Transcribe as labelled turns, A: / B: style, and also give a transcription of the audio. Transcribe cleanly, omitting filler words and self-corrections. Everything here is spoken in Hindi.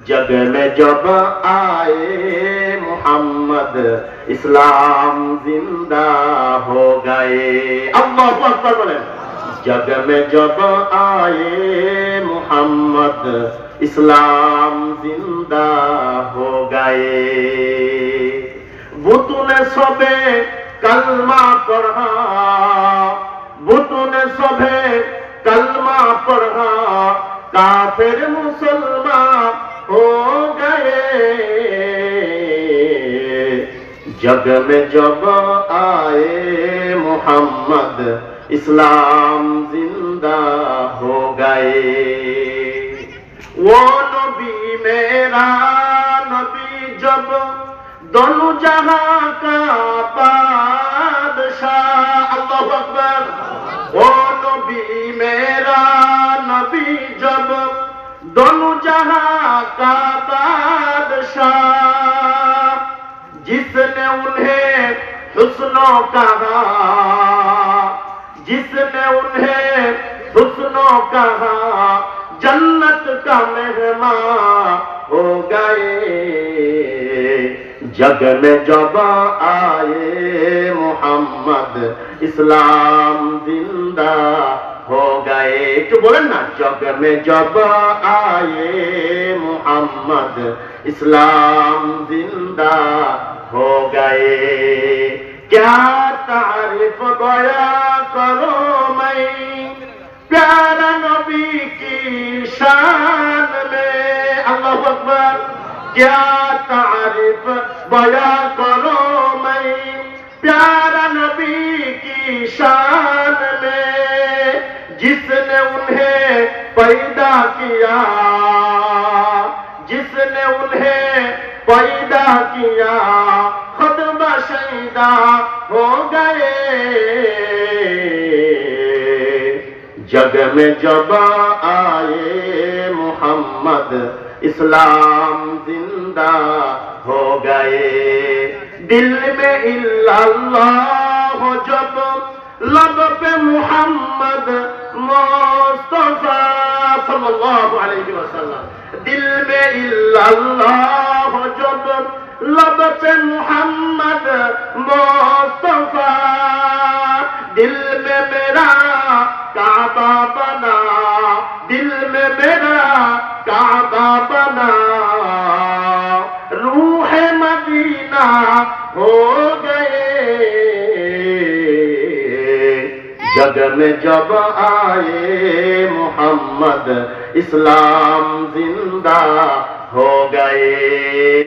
A: जग में जब आए मोहम्मद इस्लाम जिंदा हो गए। अल्लाहु अकबर बोलें। जग में जब आए मोहम्मद इस्लाम जिंदा हो गए। बुतों ने सबे कलमा पढ़ा, बुतों ने सबे कलमा पढ़ा, काफिर मुसलमान हो गए। जग में जब आए मोहम्मद इस्लाम जिंदा हो गए। वो नबी मेरा नबी जब दोनों जहां का बादशाह। अल्लाहु अकबर। वो नबी मेरा नबी जब दोनों जहां का बादशाह, जिसने उन्हें हुस्नो कहा, जिसने उन्हें हुस्नो कहा, जन्नत का मेहमान हो गए। जग में जब आए मोहम्मद इस्लाम जिंदा हो गए। तो बोलें ना, जग में जब आए मोहम्मद इस्लाम जिंदा हो गए। क्या तारीफ बया करो मैं प्यारा नबी की शान में। अल्लाहु अकबर। क्या तारीफ बया करो मैं प्यारा नबी की शान में, जिसने उन्हें पैदा किया, जिसने उन्हें पैदा किया, खुद बशीदा हो गए। जग में जब आए मोहम्मद इस्लाम जिंदा हो गए। दिल में इल्लल्लाह जब लब पे मोहम्मद मुस्तफा सल्लल्लाहु अलैहि वसल्लम, दिल में इल्लल्लाह जब लब पे मोहम्मद मुस्तफा, दिल में मेरा काबा बना, दिल में मेरा काबा बना, रूह मदीना हो गए। जग में जब आए मोहम्मद इस्लाम जिंदा हो गए।